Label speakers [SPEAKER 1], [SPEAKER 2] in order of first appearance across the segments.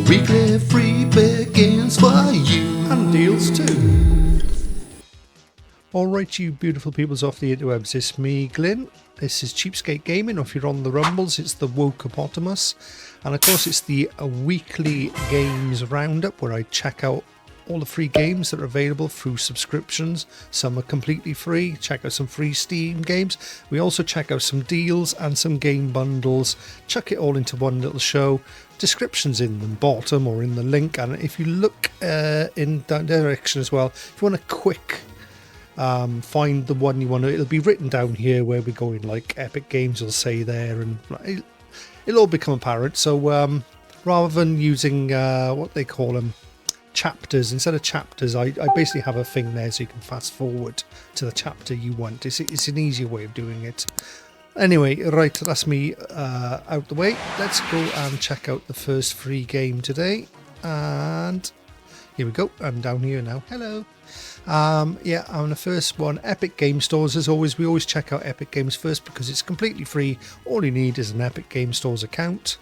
[SPEAKER 1] weekly freebie games for you.
[SPEAKER 2] And deals too. Alright, you beautiful peoples off the interwebs, it's me, Glyn. This is CheapSkate Gaming, or if you're on the Rumbles, it's the Wokeopotamus. And of course, it's the Weekly Games Roundup, where I check out all the free games that are available through subscriptions. Some are completely free. Check out some free Steam games. We also check out some deals and some game bundles. Chuck it all into one little show. Descriptions in the bottom or in the link. And if you look in that direction as well, if you want a quick find the one you want to, it'll be written down here where we're going, like Epic Games will say there, and it'll all become apparent. So rather than using what they call them, chapters, instead of chapters, I basically have a thing there so you can fast forward to the chapter you want. It's an easier way of doing it. Anyway, right, that's me out the way. Let's go and check out the first free game today. And here we go. I'm down here now. Hello. Yeah, on the first one, Epic Game Stores. As always, we always check out Epic Games first because it's completely free. All you need is an Epic Game Stores account.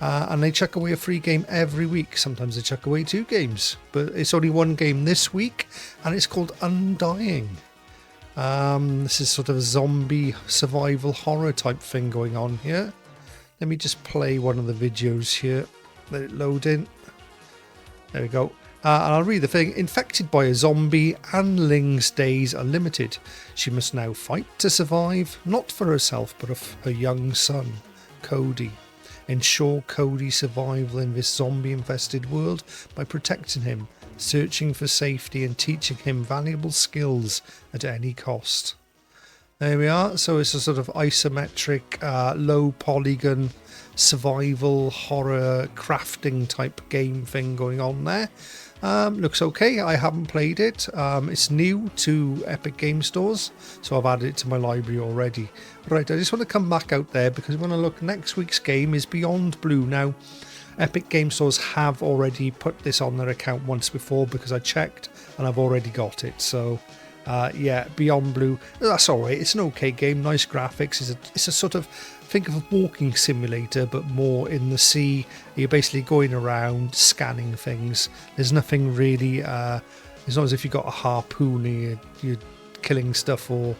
[SPEAKER 2] And they chuck away a free game every week. Sometimes they chuck away 2 games, but it's only one game this week, and it's called Undying. This is sort of a zombie survival horror type thing going on here. Let me just play one of the videos here. Let it load in. There we go. And I'll read the thing. Infected by a zombie, Anne Ling's days are limited. She must now fight to survive, not for herself, but for her young son, Cody. Ensure Cody's survival in this zombie-infested world by protecting him, searching for safety, and teaching him valuable skills at any cost. There we are. So it's a sort of isometric, low polygon, survival, horror, crafting type game thing going on there. Looks okay. I haven't played it. It's new to Epic Game Stores, so I've added it to my library already. Right, I just want to come back out there because I want to look. Next week's game is Beyond Blue. Now, Epic Game Stores have already put this on their account once before because I checked and I've already got it. So, yeah, Beyond Blue. That's all right. It's an okay game. Nice graphics. It's a sort of, think of a walking simulator, but more in the sea. You're basically going around scanning things. There's nothing really, it's not as if you've got a harpoon and you're killing stuff or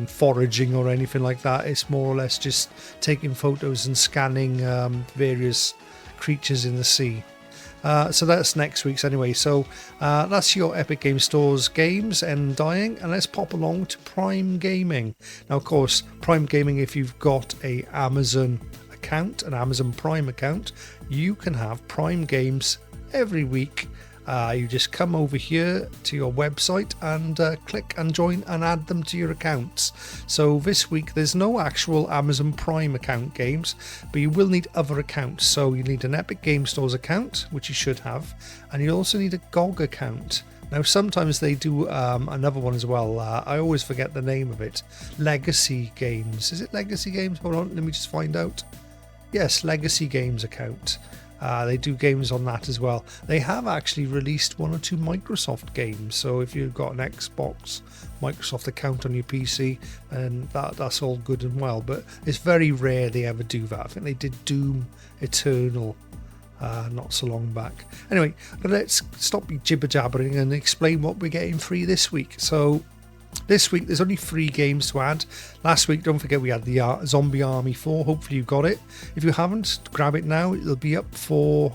[SPEAKER 2] foraging or anything like that. It's more or less just taking photos and scanning various creatures in the sea. So that's next week's anyway. So that's your Epic Game Stores games and Dying, and let's pop along to Prime Gaming. Now, of course, Prime Gaming, if you've got a Amazon account, an Amazon Prime account, you can have Prime games every week. You just come over here to your website and click and join and add them to your accounts. So this week there's no actual Amazon Prime account games, but you will need other accounts. So you need an Epic Game Stores account, which you should have, and you also need a GOG account. Now sometimes they do another one as well. I always forget the name of it. Legacy Games. Is it Legacy Games? Hold on, let me just find out. Yes, Legacy Games account. They do games on that as well. They have actually released 1 or 2 Microsoft games. So if you've got an Xbox, Microsoft account on your PC, and that's all good and well. But it's very rare they ever do that. I think they did Doom Eternal not so long back. Anyway, let's stop jibber-jabbering and explain what we're getting free this week. So this week there's only 3 games to add. Last week, don't forget, we had the Zombie Army 4. Hopefully you got it. If you haven't, grab it now. It'll be up for,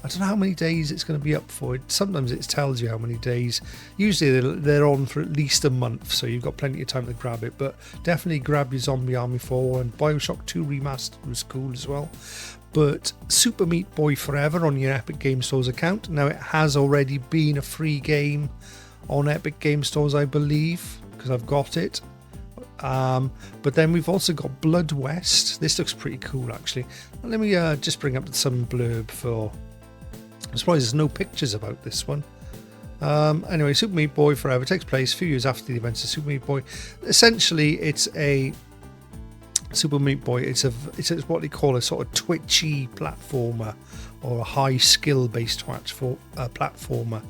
[SPEAKER 2] I don't know how many days it's going to be up for. Sometimes it tells you how many days. Usually they're on for at least a month, so you've got plenty of time to grab it. But definitely grab your Zombie Army 4, and Bioshock 2 Remastered was cool as well. But Super Meat Boy Forever on your Epic Game Stores account. Now, it has already been a free game on Epic Game Stores, I believe, because I've got it. But then we've also got Blood West. This looks pretty cool, actually. Let me just bring up some blurb for... I'm surprised there's no pictures about this one. Anyway, Super Meat Boy Forever takes place a few years after the events of Super Meat Boy. Essentially, it's a... Super Meat Boy, it's what they call a sort of twitchy platformer, or a high skill based platformer.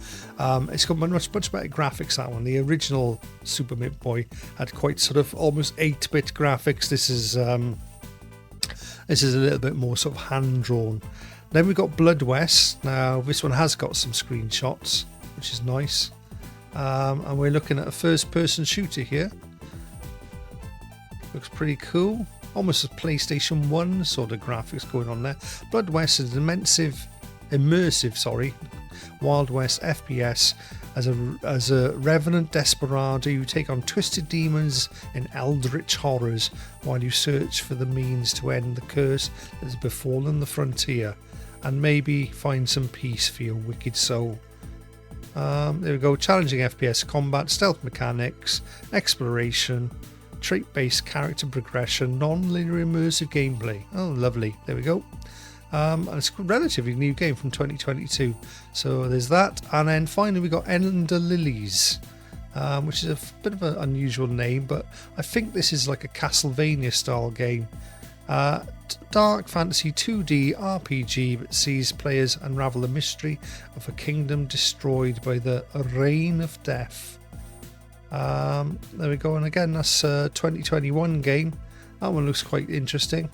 [SPEAKER 2] It's got much better graphics, that one. The original Super Meat Boy had quite sort of almost 8-bit graphics. This is a little bit more sort of hand drawn. Then we've got Blood West. Now this one has got some screenshots, which is nice. And we're looking at a first-person shooter here. Looks pretty cool. Almost a PlayStation 1 sort of graphics going on there. Blood West is an immersive Wild West FPS. As a revenant desperado, you take on twisted demons and eldritch horrors while you search for the means to end the curse that has befallen the frontier and maybe find some peace for your wicked soul. There we go. Challenging FPS combat, stealth mechanics, exploration, trait-based character progression, non-linear immersive gameplay. Oh, lovely. There we go. And it's a relatively new game from 2022. So there's that. And then finally we got Ender Lilies, which is a bit of an unusual name, but I think this is like a Castlevania style game. Dark fantasy 2D RPG that sees players unravel the mystery of a kingdom destroyed by the Reign of Death. There we go, and again that's a 2021 game. That one looks quite interesting.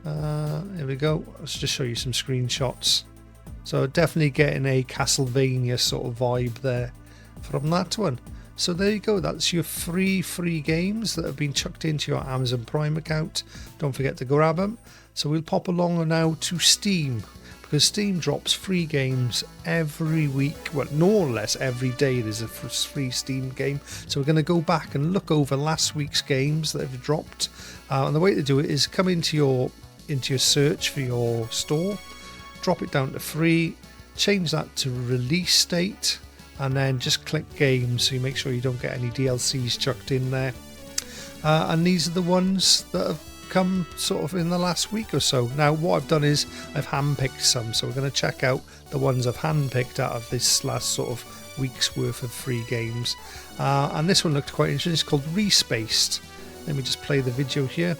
[SPEAKER 2] Here we go. Let's just show you some screenshots. So definitely getting a Castlevania sort of vibe there from that one. So there you go. That's your free games that have been chucked into your Amazon Prime account. Don't forget to grab them. So we'll pop along now to Steam, because Steam drops free games every week. Well, more or less every day there's a free Steam game. So we're going to go back and look over last week's games that have dropped. And the way to do it is come into your search for your store, drop it down to free, change that to release date, and then just click games so you make sure you don't get any DLCs chucked in there. And these are the ones that have come sort of in the last week or so. Now what I've done is I've handpicked some, so we're going to check out the ones I've handpicked out of this last sort of week's worth of free games. And this one looked quite interesting. It's called Respaced. Let me just play the video here.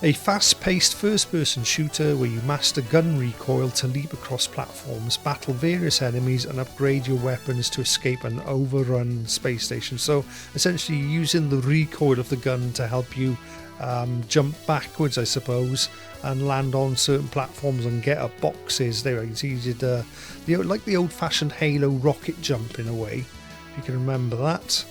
[SPEAKER 2] A fast-paced first-person shooter where you master gun recoil to leap across platforms, battle various enemies and upgrade your weapons to escape an overrun space station. So essentially using the recoil of the gun to help you jump backwards, I suppose, and land on certain platforms and get up boxes. There, it's easy to like the old-fashioned Halo rocket jump in a way, if you can remember that.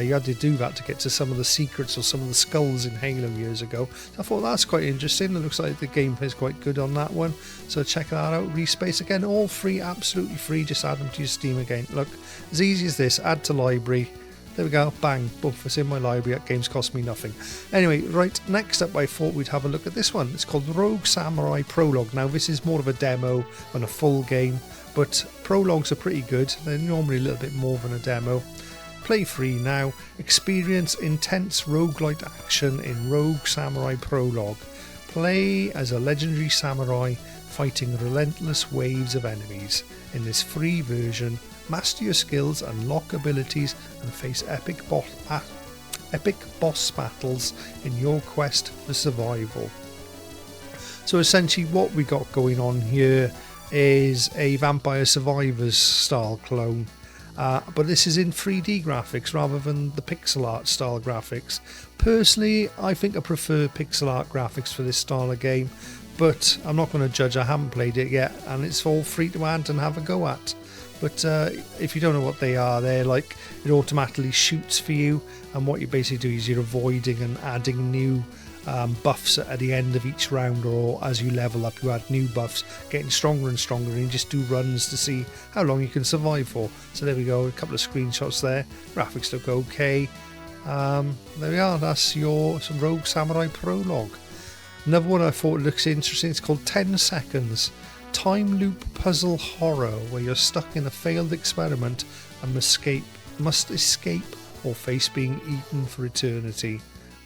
[SPEAKER 2] You had to do that to get to some of the secrets or some of the skulls in Halo years ago. I thought that's quite interesting. It looks like the gameplay is quite good on that one. So check that out. Respace again, all free, absolutely free. Just add them to your Steam again. Look, as easy as this. Add to library. There we go. Bang. Boom. It's in my library. That game's cost me nothing. Anyway, right. Next up, I thought we'd have a look at this one. It's called Rogue Samurai Prologue. Now, this is more of a demo than a full game, but prologues are pretty good. They're normally a little bit more than a demo. Play free now. Experience intense roguelite action in Rogue Samurai Prologue. Play as a legendary samurai fighting relentless waves of enemies. In this free version, master your skills, unlock abilities and face epic boss battles in your quest for survival. So essentially what we got going on here is a Vampire Survivors style clone. But this is in 3D graphics rather than the pixel art style graphics. Personally, I think I prefer pixel art graphics for this style of game, but I'm not going to judge. I haven't played it yet, and it's all free to add and have a go at. But if you don't know what they are, they're like it automatically shoots for you, and what you basically do is you're avoiding and adding new buffs at the end of each round, or as you level up you add new buffs, getting stronger and stronger, and you just do runs to see how long you can survive for. So there we go, a couple of screenshots there. Graphics look okay. There we are, that's your Rogue Samurai Prologue. Another one I thought looks interesting, it's called 10 Seconds. Time loop puzzle horror where you're stuck in a failed experiment and must escape or face being eaten for eternity.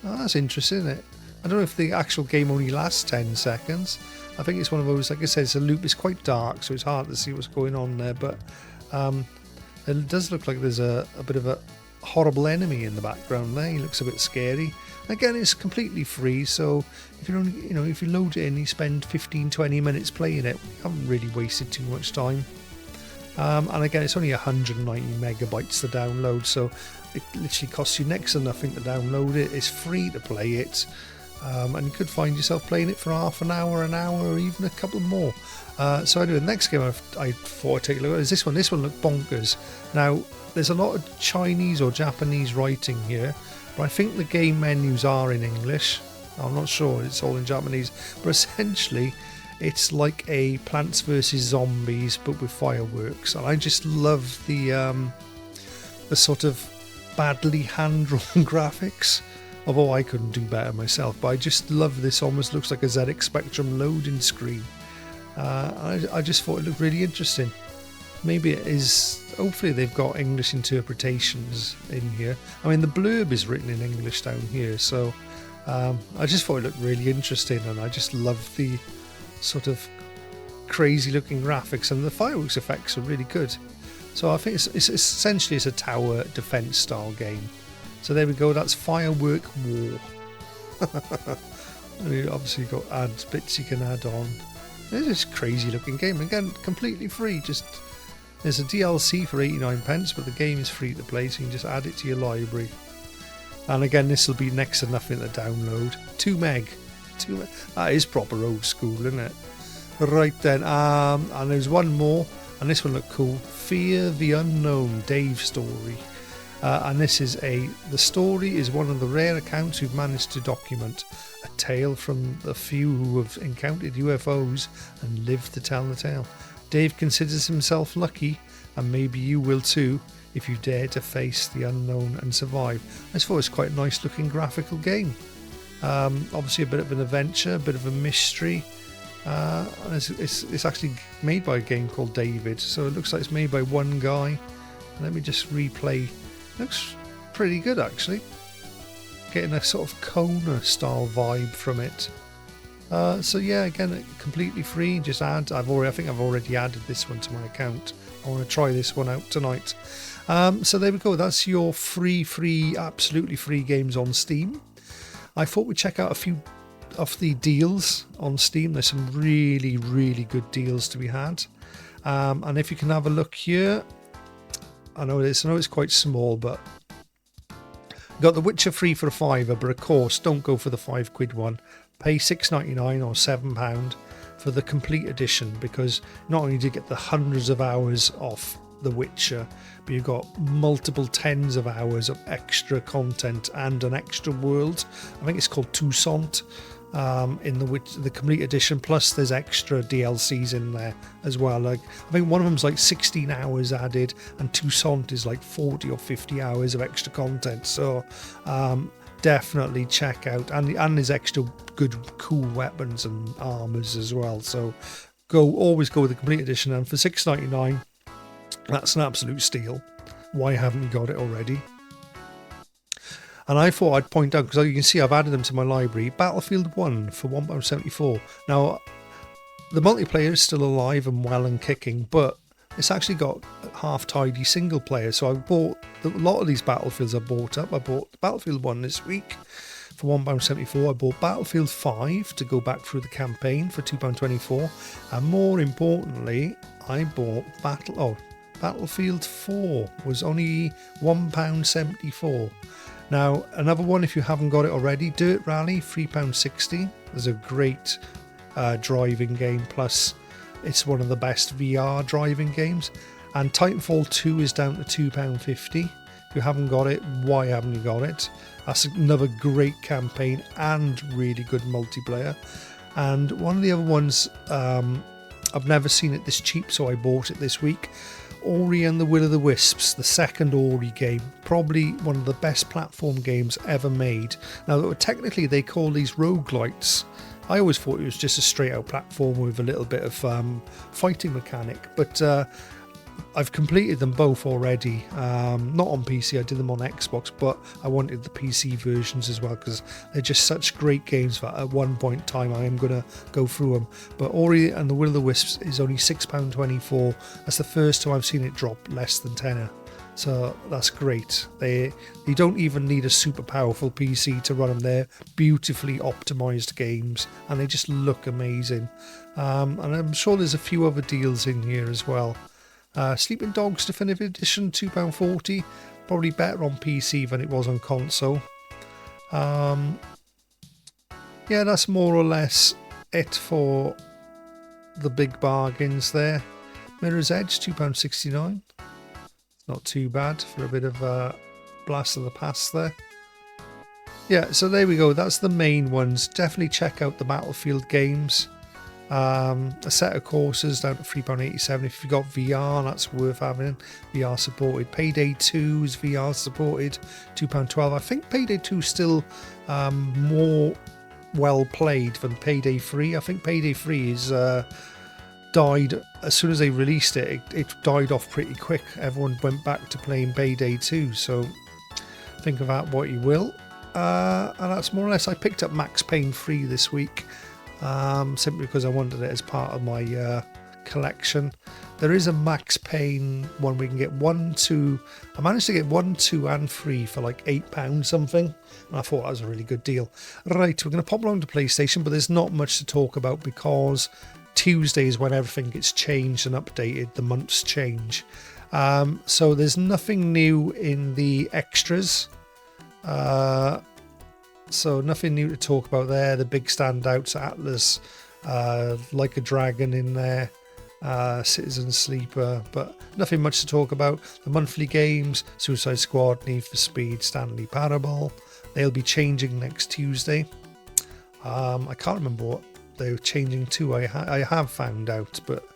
[SPEAKER 2] Oh, that's interesting, isn't it? I don't know if the actual game only lasts 10 seconds. I think it's one of those, like I said, it's a loop. It's quite dark, so it's hard to see what's going on there. But it does look like there's a bit of a horrible enemy in the background there. He looks a bit scary. Again, it's completely free, so if you don't, if you load it in, you spend 15-20 minutes playing it. You haven't really wasted too much time. And again, it's only 190 megabytes to download, so it literally costs you next to nothing to download it. It's free to play it. and you could find yourself playing it for half an hour, or even a couple more. So anyway, the next game I thought I'd take a look at is this one. This one looked bonkers. Now, there's a lot of Chinese or Japanese writing here, but I think the game menus are in English. I'm not sure, it's all in Japanese, but essentially it's like a Plants vs Zombies but with fireworks, and I just love the sort of badly hand-drawn graphics. Although I couldn't do better myself, but I just love this. Almost looks like a ZX Spectrum loading screen. I just thought it looked really interesting. Maybe it is. Hopefully they've got English interpretations in here. I mean, the blurb is written in English down here, so I just thought it looked really interesting, and I just love the sort of crazy looking graphics, and the fireworks effects are really good. So I think it's essentially a tower defense style game. So there we go, that's Firework War. You obviously got bits you can add on. It's this crazy looking game, again completely free. Just there's a DLC for 89p, but the game is free to play, so you can just add it to your library. And again, this will be next to nothing to download. 2 meg. That is proper old school, isn't it? Right then, and there's one more, and this one looked cool. Fear the Unknown, Dave story. And this is the story is one of the rare accounts who've managed to document a tale from the few who have encountered UFOs and lived to tell the tale. Dave considers himself lucky, and maybe you will too, if you dare to face the unknown and survive. I just thought it was quite a nice looking graphical game. Obviously a bit of an adventure, a bit of a mystery. And it's actually made by a game called David, so it looks like it's made by one guy. Let me just replay. Looks pretty good actually. Getting a sort of Kona style vibe from it. So yeah, again, completely free. Just add. I think I've already added this one to my account. I want to try this one out tonight. So there we go. That's your absolutely free games on Steam. I thought we'd check out a few of the deals on Steam. There's some really, really good deals to be had. And if you can have a look here. I know it's quite small, but got The Witcher free for a £5, but of course don't go for the £5 one. Pay £6.99 or £7 for the complete edition, because not only do you get the hundreds of hours of The Witcher, but you've got multiple tens of hours of extra content and an extra world. I think it's called Toussaint. In the complete edition, plus there's extra DLCs in there as well. Like I think one of them's like 16 hours added, and Toussaint is like 40 or 50 hours of extra content. So definitely check out, and there's extra good cool weapons and armors as well. So always go with the complete edition, and for $6.99, that's an absolute steal. Why haven't you got it already? And I thought I'd point out, because you can see I've added them to my library, Battlefield 1 for £1.74. Now, the multiplayer is still alive and well and kicking, but it's actually got half-tidy single player. So I bought a lot of these Battlefields I bought up. I bought Battlefield 1 this week for £1.74. I bought Battlefield 5 to go back through the campaign for £2.24. And more importantly, I bought Battlefield 4 was only £1.74. Now, another one, if you haven't got it already, Dirt Rally, £3.60. There's a great driving game, plus it's one of the best VR driving games. And Titanfall 2 is down to £2.50. If you haven't got it, why haven't you got it? That's another great campaign and really good multiplayer. And one of the other ones, I've never seen it this cheap, so I bought it this week. Ori and the Will of the Wisps, the second Ori game, probably one of the best platform games ever made. Now, technically they call these roguelites. I always thought it was just a straight out platform with a little bit of fighting mechanic, but I've completed them both already. Not on PC, I did them on Xbox, but I wanted the PC versions as well, because they're just such great games that at one point in time I am going to go through them. But Ori and the Will of the Wisps is only £6.24. That's the first time I've seen it drop less than tenner. So that's great. You don't even need a super powerful PC to run them. They're beautifully optimized games, and they just look amazing. And I'm sure there's a few other deals in here as well. Sleeping Dogs Definitive Edition, £2.40. Probably better on PC than it was on console. yeah, that's more or less it for the big bargains there. Mirror's Edge, £2.69. Not too bad for a bit of a blast of the past there. Yeah, so there we go. That's the main ones. Definitely check out the Battlefield games. A set of courses down to £3.87. If you've got VR, that's worth having. VR supported. Payday 2 is VR supported. £2.12. I think Payday 2 is still more well played than Payday 3. I think Payday 3 is died as soon as they released it. It died off pretty quick. Everyone went back to playing Payday 2. So think of that what you will. And that's more or less. I picked up Max Payne 3 this week. Simply because I wanted it as part of my collection. There is a Max Payne one we can get 1, 2. I managed to get 1, 2 and 3 for like £8 something, and I thought that was a really good deal. Right, we're going to pop along to PlayStation, but there's not much to talk about because Tuesday is when everything gets changed and updated. The months change, so there's nothing new in the extras. So nothing new to talk about there. The big standouts, Atlas, Like a Dragon in there, Citizen Sleeper, but nothing much to talk about. The monthly games, Suicide Squad, Need for Speed, Stanley Parable, they'll be changing next Tuesday. I can't remember what they're changing to. I have found out, but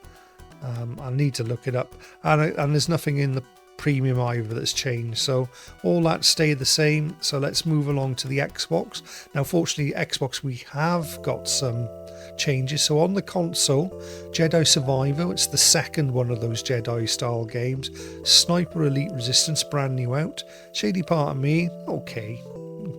[SPEAKER 2] I need to look it up. And there's nothing in the premium either that's changed, so all that stayed the same. So let's move along to the Xbox. Now fortunately Xbox, we have got some changes. So on the console, Jedi Survivor, it's the second one of those Jedi style games. Sniper Elite Resistance, brand new out. Shady Part of Me, okay,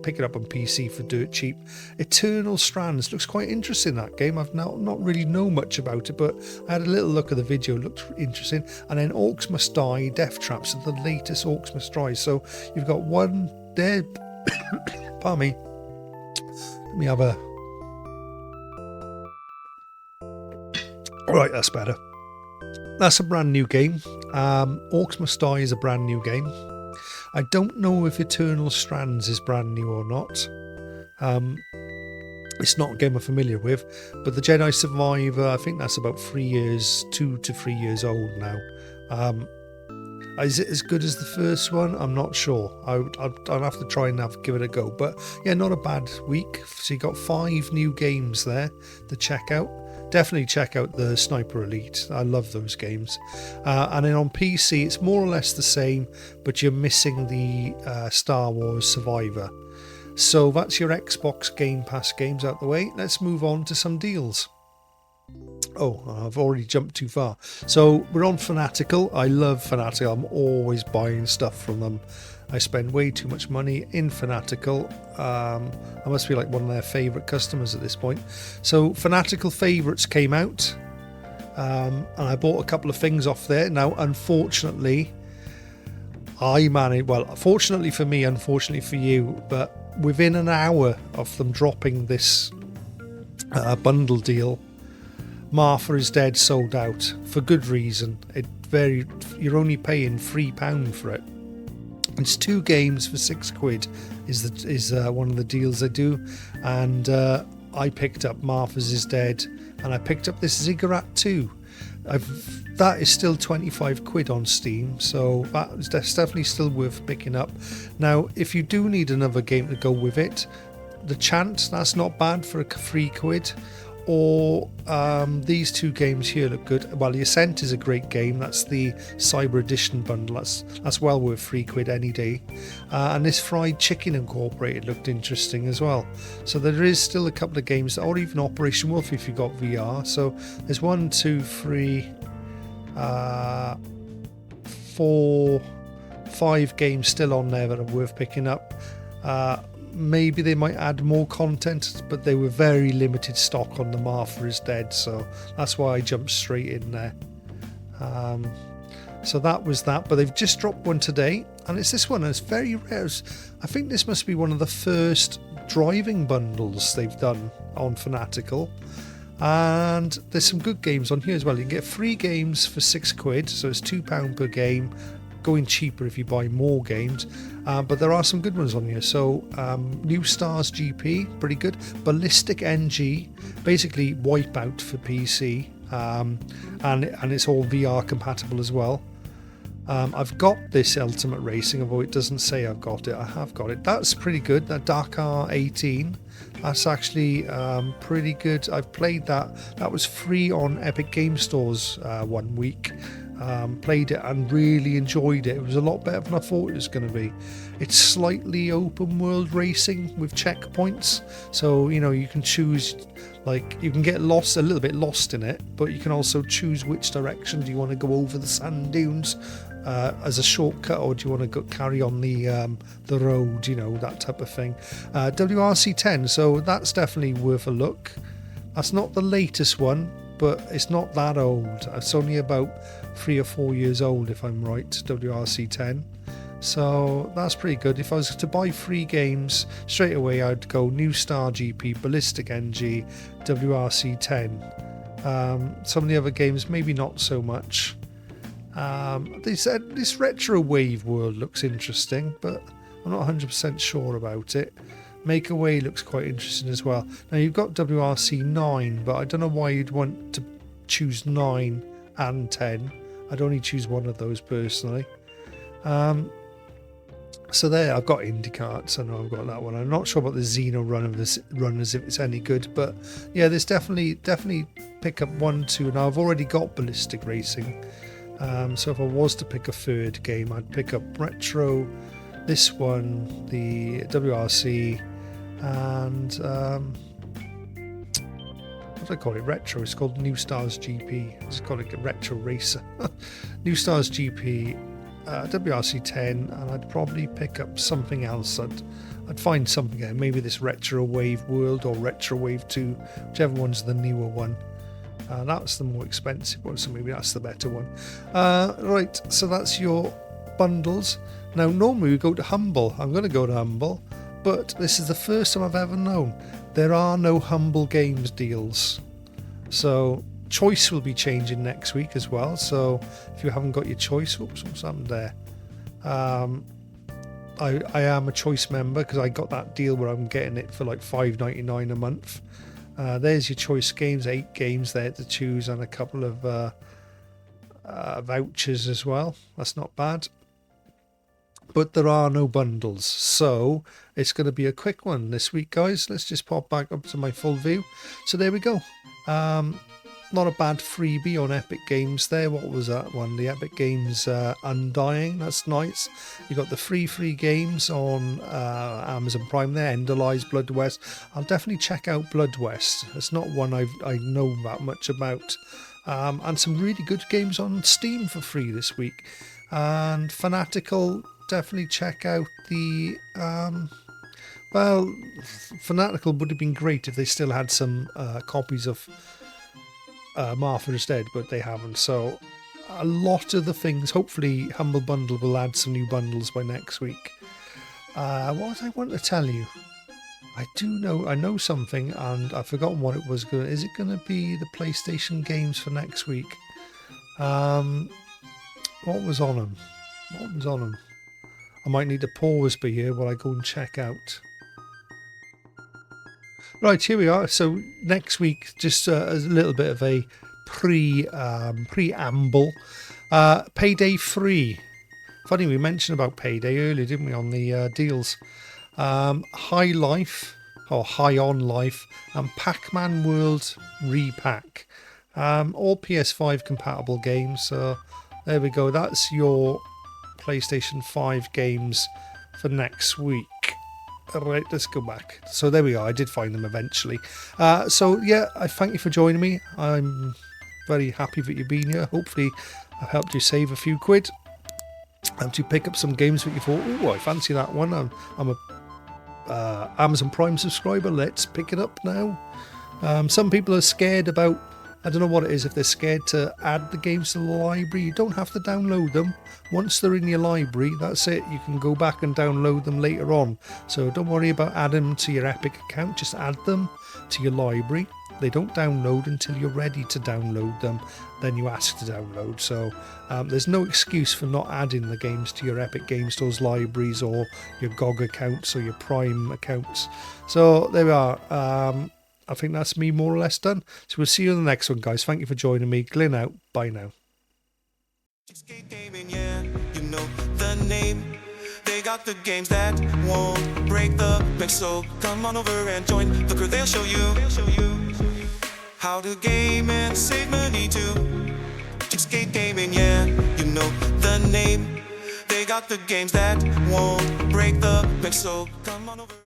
[SPEAKER 2] pick it up on PC for dirt cheap. Eternal Strands looks quite interesting, that game. I've not really know much about it, but I had a little look at the video, it looked interesting. And then Orcs Must Die, Death Traps, are the latest Orcs Must Die. So you've got one there. Pardon me. Let me have a... Right, that's better. That's a brand new game. Orcs Must Die is a brand new game. I don't know if Eternal Strands is brand new or not. It's not a game I'm familiar with, but the Jedi Survivor, I think that's about 3 years, 2 to 3 years old now. Is it as good as the first one? I'm not sure. I'll have to try and give it a go. But yeah, not a bad week. So you got 5 new games there to check out. Definitely check out the Sniper Elite. I love those games. And then on PC, it's more or less the same, but you're missing the Star Wars Survivor. So that's your Xbox Game Pass games out the way. Let's move on to some deals. Oh, I've already jumped too far. So we're on Fanatical. I love Fanatical. I'm always buying stuff from them. I spend way too much money in Fanatical. I must be like one of their favourite customers at this point. So Fanatical Favourites came out, and I bought a couple of things off there. Now, unfortunately, I managed, well, fortunately for me, unfortunately for you, but within an hour of them dropping this bundle deal, Martha is Dead sold out for good reason. You're only paying £3 for it. It's 2 games for £6 is one of the deals they do, and I picked up Martha's is Dead, and I picked up this Ziggurat 2. That is still £25 on Steam, so that's definitely still worth picking up. Now, if you do need another game to go with it, The Chant, that's not bad for £3. Or these 2 games here look good. Well, The Ascent is a great game. That's the Cyber Edition bundle. That's well worth £3 any day. And this Fried Chicken Incorporated looked interesting as well. So there is still a couple of games, or even Operation Wolf if you've got VR. So there's 1, 2, 3, 4, 5 games still on there that are worth picking up. Maybe they might add more content, but they were very limited stock on the Martha is Dead, so that's why I jumped straight in there. So that was that, but they've just dropped one today, and it's this one, and it's very rare. I think this must be one of the first driving bundles they've done on Fanatical, and there's some good games on here as well. You can get 3 games for £6, so it's £2 per game. going cheaper if you buy more games, but there are some good ones on here. So New Stars GP, pretty good. Ballistic NG, basically Wipeout for PC, and it's all VR compatible as well. I've got this Ultimate Racing, although it doesn't say I've got it. I have got it. That's pretty good. That Dakar 18, that's actually pretty good. I've played that. That was free on Epic Game Stores 1 week. Played it and really enjoyed it. It was a lot better than I thought it was going to be. It's slightly open world racing with checkpoints, so you know you can choose, like you can get lost, a little bit lost in it, but you can also choose which direction. Do you want to go over the sand dunes as a shortcut, or do you want to go carry on the road, you know, that type of thing. WRC10, so that's definitely worth a look. That's not the latest one, but it's not that old. It's only about 3 or 4 years old, if I'm right, WRC10. So that's pretty good. If I was to buy 3 games straight away, I'd go New Star GP, Ballistic NG, WRC10. Some of the other games, maybe not so much. They said this Retro Wave world looks interesting, but I'm not 100% sure about it. Make Away looks quite interesting as well. Now you've got WRC 9, but I don't know why you'd want to choose 9 and 10. I'd only choose one of those personally. So there, I've got IndyCar, so I know I've got that one. I'm not sure about the Xeno runners if it's any good, but yeah, there's definitely pick up 1, 2. Now I've already got Ballistic Racing, so if I was to pick a third game, I'd pick up Retro, this one, the WRC, and what do I call it? Retro. It's called New Stars GP. I just call it a Retro Racer. New Stars GP. WRC 10, and I'd probably pick up something else. I'd find something there, maybe this Retro Wave World or Retro Wave 2, whichever one's the newer one. That's the more expensive one, so maybe that's the better one. Right, so that's your bundles. Now normally we go to Humble. I'm going to go to Humble, but this is the first time I've ever known there are no Humble Games deals. So Choice will be changing next week as well, so if you haven't got your Choice, oops, what's happened there? I am a Choice member because I got that deal where I'm getting it for like $5.99 a month. There's your Choice games, 8 games there to choose, and a couple of vouchers as well. That's not bad. But there are no bundles, so it's going to be a quick one this week, guys. Let's just pop back up to my full view. So there we go. Not a bad freebie on Epic Games there. What was that one? The Epic Games Undying. That's nice. You got the free games on Amazon Prime there. Enderlies, Blood West. I'll definitely check out Blood West. It's not one I know that much about. And some really good games on Steam for free this week. And Fanatical, definitely check out the... well, Fanatical would have been great if they still had some copies of Martha's Dead, but they haven't. So a lot of the things, hopefully Humble Bundle will add some new bundles by next week. What was I want to tell you? I know something, and I've forgotten what it was. Is it going to be the PlayStation games for next week? What was on them? I might need to pause by here while I go and check out. Right, here we are. So next week, just a little bit of a preamble. Payday 3. Funny, we mentioned about Payday earlier, didn't we, on the deals? High Life, or High On Life, and Pac-Man World Repack. All PS5 compatible games. So there we go. That's your PlayStation 5 games for next week. Alright, let's go back. So there we are. I did find them eventually. So yeah, I thank you for joining me. I'm very happy that you've been here. Hopefully I've helped you save a few quid. And to pick up some games that you thought, oh, I fancy that one. I'm a Amazon Prime subscriber. Let's pick it up now. Some people are scared about I don't know what it is, if they're scared to add the games to the library. You don't have to download them. Once they're in your library, that's it. You can go back and download them later on. So don't worry about adding them to your Epic account. Just add them to your library. They don't download until you're ready to download them. Then you ask to download. So there's no excuse for not adding the games to your Epic Game Store's libraries or your GOG accounts or your Prime accounts. So there we are. I think that's me more or less done. So we'll see you in the next one, guys. Thank you for joining me. Glyn out. Bye now.
[SPEAKER 3] CheapSkate gaming, yeah, you know the name. They got the games that won't break the bank, so come on over and join the crew. They'll show you how to game and save money too. CheapSkate gaming, yeah, you know the name. They got the games that won't break the bank, so come on over.